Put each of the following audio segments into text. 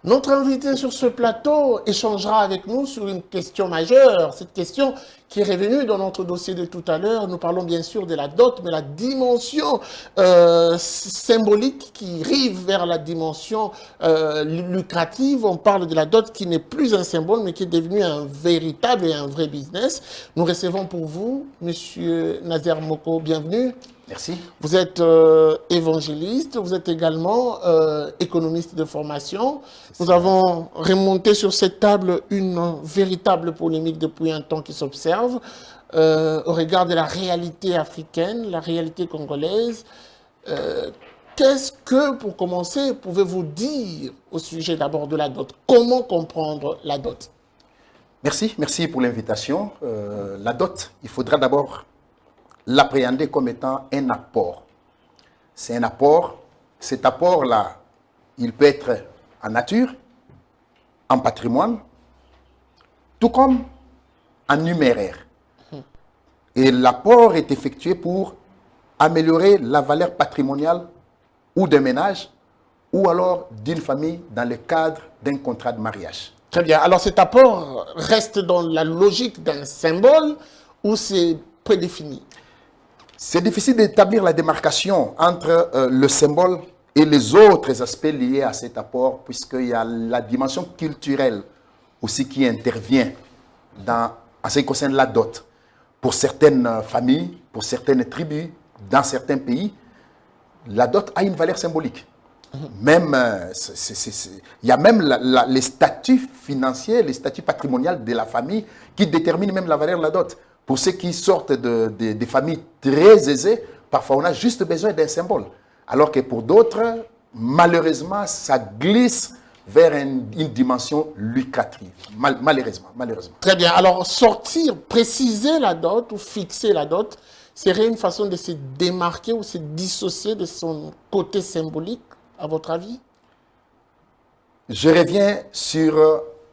Notre invité sur ce plateau échangera avec nous sur une question majeure. Cette question qui est revenue dans notre dossier de tout à l'heure. Nous parlons bien sûr de la dot, mais la dimension symbolique qui rive vers la dimension lucrative. On parle de la dot qui n'est plus un symbole, mais qui est devenu un véritable et un vrai business. Nous recevons pour vous, Monsieur Nazer Moko, bienvenue. Merci. Vous êtes évangéliste, vous êtes également économiste de formation. Nous avons remonté sur cette table une véritable polémique depuis un temps qui s'observe au regard de la réalité africaine, la réalité congolaise. Qu'est-ce que, pour commencer, pouvez-vous dire au sujet d'abord de la dot? Comment comprendre la dot? Merci pour l'invitation. La dot, il faudra d'abord l'appréhender comme étant un apport. C'est un apport. Cet apport-là, il peut être en nature, en patrimoine, tout comme en numéraire. Et l'apport est effectué pour améliorer la valeur patrimoniale ou d'un ménage ou alors d'une famille dans le cadre d'un contrat de mariage. Très bien. Alors cet apport reste dans la logique d'un symbole ou c'est prédéfini? C'est difficile d'établir la démarcation entre le symbole et les autres aspects liés à cet apport, puisqu'il y a la dimension culturelle aussi qui intervient en ce qui concerne la dot. Pour certaines familles, pour certaines tribus, dans certains pays, la dot a une valeur symbolique. Même, il y a même les statuts financiers, les statuts patrimoniaux de la famille qui déterminent même la valeur de la dot. Pour ceux qui sortent des familles très aisées, parfois on a juste besoin d'un symbole. Alors que pour d'autres, malheureusement, ça glisse vers une dimension lucrative. Malheureusement. Très bien. Alors sortir, préciser la dot ou fixer la dot, serait une façon de se démarquer ou se dissocier de son côté symbolique, à votre avis? Je reviens sur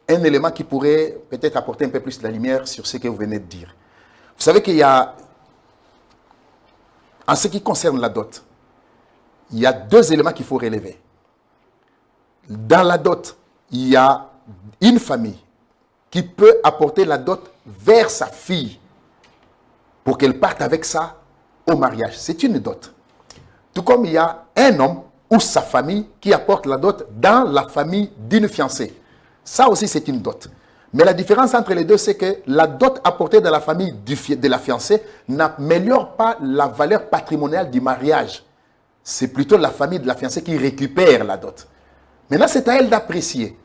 un élément qui pourrait peut-être apporter un peu plus de la lumière sur ce que vous venez de dire. Vous savez qu'il y a, en ce qui concerne la dot, il y a deux éléments qu'il faut relever. Dans la dot, il y a une famille qui peut apporter la dot vers sa fille pour qu'elle parte avec ça au mariage. C'est une dot. Tout comme il y a un homme ou sa famille qui apporte la dot dans la famille d'une fiancée. Ça aussi, c'est une dot. Mais la différence entre les deux, c'est que la dot apportée dans la famille de la fiancée n'améliore pas la valeur patrimoniale du mariage. C'est plutôt la famille de la fiancée qui récupère la dot. Maintenant, c'est à elle d'apprécier.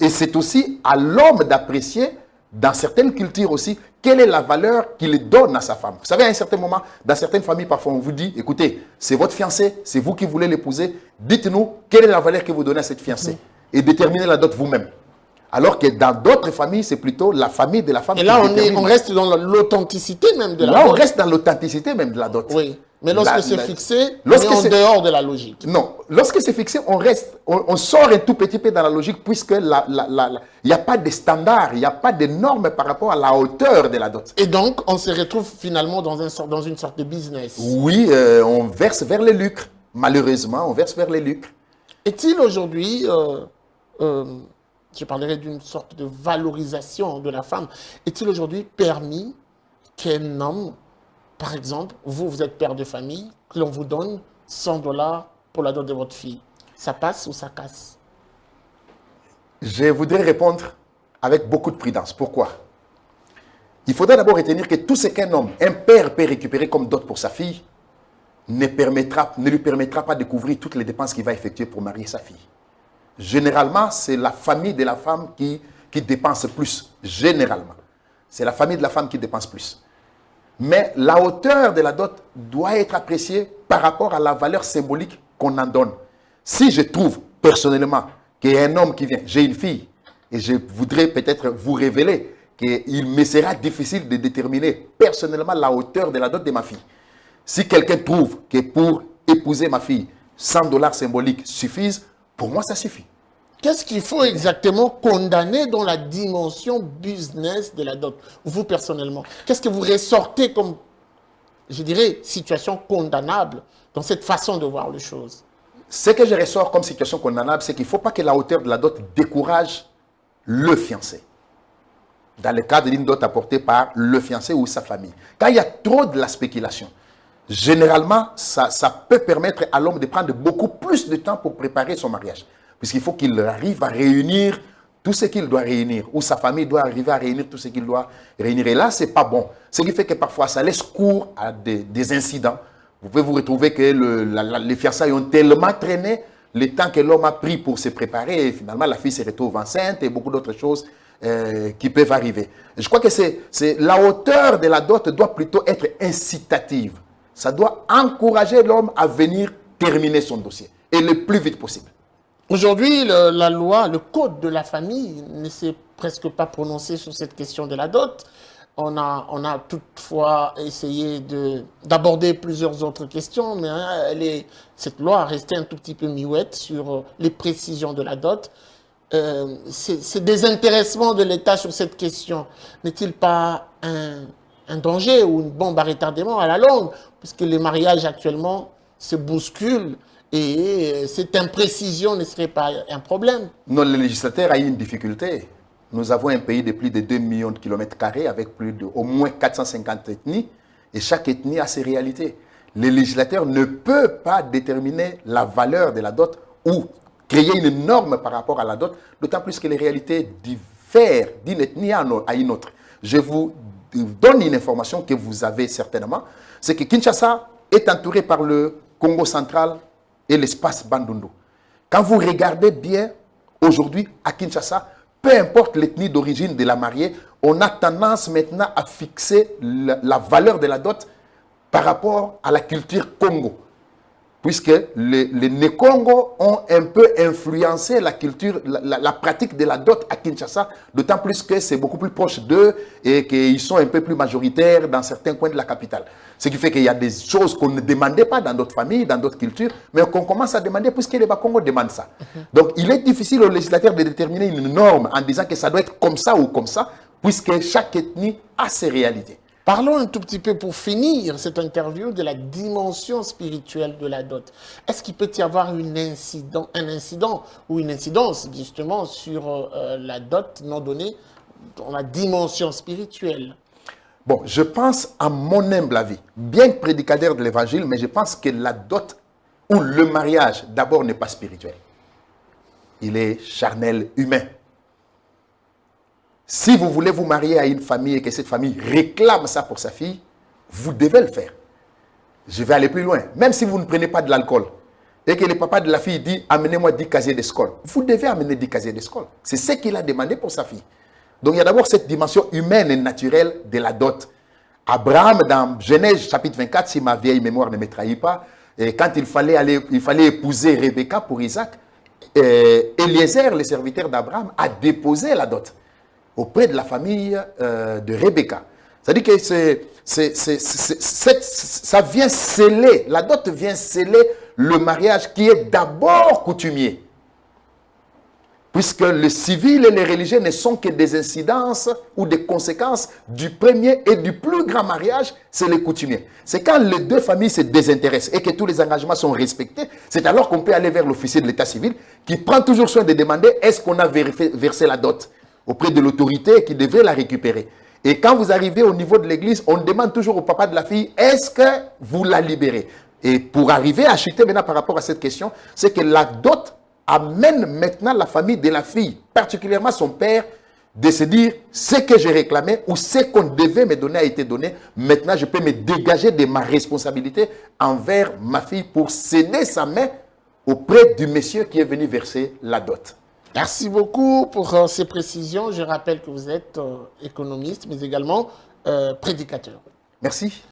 Et c'est aussi à l'homme d'apprécier, dans certaines cultures aussi, quelle est la valeur qu'il donne à sa femme. Vous savez, à un certain moment, dans certaines familles, parfois, on vous dit, écoutez, c'est votre fiancé, c'est vous qui voulez l'épouser, dites-nous quelle est la valeur que vous donnez à cette fiancée. Et déterminez la dot vous-même. Alors que dans d'autres familles, c'est plutôt la famille de la femme. Et là, on reste dans l'authenticité même de la dot. Là, on reste dans l'authenticité même de la dot. Oui. Mais lorsque c'est fixé, on est en dehors de la logique. Non. Lorsque c'est fixé, on sort un tout petit peu dans la logique puisque il n'y a pas de standard, il n'y a pas de normes par rapport à la hauteur de la dot. Et donc, on se retrouve finalement dans une sorte de business. Oui, on verse vers les lucres. Malheureusement, on verse vers les lucres. Est-il aujourd'hui... je parlerai d'une sorte de valorisation de la femme. Est-il aujourd'hui permis qu'un homme, par exemple, vous êtes père de famille, que l'on vous donne 100 $ pour la dot de votre fille? Ça passe ou ça casse? Je voudrais répondre avec beaucoup de prudence. Pourquoi? Il faudrait d'abord retenir que tout ce qu'un homme, un père peut récupérer comme dot pour sa fille, ne lui permettra pas de couvrir toutes les dépenses qu'il va effectuer pour marier sa fille. Généralement, c'est la famille de la femme qui dépense plus. Généralement. C'est la famille de la femme qui dépense plus. Mais la hauteur de la dot doit être appréciée par rapport à la valeur symbolique qu'on en donne. Si je trouve personnellement qu'il y a un homme qui vient, j'ai une fille, et je voudrais peut-être vous révéler qu'il me sera difficile de déterminer personnellement la hauteur de la dot de ma fille. Si quelqu'un trouve que pour épouser ma fille, 100 $ symboliques suffisent, pour moi, ça suffit. Qu'est-ce qu'il faut exactement condamner dans la dimension business de la dot? Vous, personnellement, qu'est-ce que vous ressortez comme je dirais, situation condamnable dans cette façon de voir les choses. Ce que je ressors comme situation condamnable, c'est qu'il ne faut pas que la hauteur de la dot décourage le fiancé. Dans le cadre d'une dot apportée par le fiancé ou sa famille. Quand il y a trop de la spéculation, généralement, ça peut permettre à l'homme de prendre beaucoup plus de temps pour préparer son mariage. Puisqu'il faut qu'il arrive à réunir tout ce qu'il doit réunir, ou sa famille doit arriver à réunir tout ce qu'il doit réunir. Et là, ce n'est pas bon. Ce qui fait que parfois, ça laisse cours à des incidents. Vous pouvez vous retrouver que les fiançailles ont tellement traîné le temps que l'homme a pris pour se préparer. Et finalement, la fille se retrouve enceinte et beaucoup d'autres choses qui peuvent arriver. Je crois que la hauteur de la dot doit plutôt être incitative. Ça doit encourager l'homme à venir terminer son dossier. Et le plus vite possible. Aujourd'hui, la loi, le code de la famille ne s'est presque pas prononcé sur cette question de la dot. On a toutefois essayé d'aborder plusieurs autres questions, mais cette loi a resté un tout petit peu muette sur les précisions de la dot. C'est désintéressement de l'État sur cette question. N'est-il pas un danger ou une bombe à retardement à la longue, puisque les mariages actuellement se bousculent et cette imprécision ne serait pas un problème? Non, le législateur a eu une difficulté. Nous avons un pays de plus de 2 millions de kilomètres carrés avec plus de au moins 450 ethnies et chaque ethnie a ses réalités. Le législateur ne peut pas déterminer la valeur de la dot ou créer une norme par rapport à la dot, d'autant plus que les réalités diffèrent d'une ethnie à une autre. Je vous donne une information que vous avez certainement, c'est que Kinshasa est entouré par le Congo central et l'espace Bandundu. Quand vous regardez bien, aujourd'hui à Kinshasa, peu importe l'ethnie d'origine de la mariée, on a tendance maintenant à fixer la valeur de la dot par rapport à la culture Congo. Puisque les Né-Congo ont un peu influencé la culture, la pratique de la dot à Kinshasa, d'autant plus que c'est beaucoup plus proche d'eux et qu'ils sont un peu plus majoritaires dans certains coins de la capitale. Ce qui fait qu'il y a des choses qu'on ne demandait pas dans d'autres familles, dans d'autres cultures, mais qu'on commence à demander puisque les Bas-Congo demandent ça. Donc il est difficile au législateur de déterminer une norme en disant que ça doit être comme ça ou comme ça, puisque chaque ethnie a ses réalités. Parlons un tout petit peu pour finir cette interview de la dimension spirituelle de la dot. Est-ce qu'il peut y avoir un incident ou une incidence justement sur la dot non donnée dans la dimension spirituelle? Bon, je pense à mon humble avis, bien que prédicateur de l'évangile, mais je pense que la dot ou le mariage d'abord n'est pas spirituel. Il est charnel, humain. Si vous voulez vous marier à une famille et que cette famille réclame ça pour sa fille, vous devez le faire. Je vais aller plus loin. Même si vous ne prenez pas de l'alcool et que le papa de la fille dit « amenez-moi 10 casiers d'escole », vous devez amener 10 casiers d'escole. C'est ce qu'il a demandé pour sa fille. Donc il y a d'abord cette dimension humaine et naturelle de la dot. Abraham, dans Genèse chapitre 24, si ma vieille mémoire ne me trahit pas, et quand il fallait épouser Rebecca pour Isaac, Eliezer, le serviteur d'Abraham, a déposé la dot auprès de la famille de Rebecca. C'est-à-dire que ça vient sceller, la dot vient sceller le mariage qui est d'abord coutumier. Puisque le civil et les religieux ne sont que des incidences ou des conséquences du premier et du plus grand mariage, c'est le coutumier. C'est quand les deux familles se désintéressent et que tous les engagements sont respectés, c'est alors qu'on peut aller vers l'officier de l'état civil qui prend toujours soin de demander est-ce qu'on a versé la dot auprès de l'autorité qui devrait la récupérer. Et quand vous arrivez au niveau de l'église, on demande toujours au papa de la fille, est-ce que vous la libérez? Et pour arriver à chuter maintenant par rapport à cette question, c'est que la dot amène maintenant la famille de la fille, particulièrement son père, de se dire, ce que j'ai réclamé ou ce qu'on devait me donner a été donné, maintenant je peux me dégager de ma responsabilité envers ma fille pour céder sa main auprès du monsieur qui est venu verser la dot. Merci beaucoup pour ces précisions. Je rappelle que vous êtes économiste, mais également prédicateur. Merci.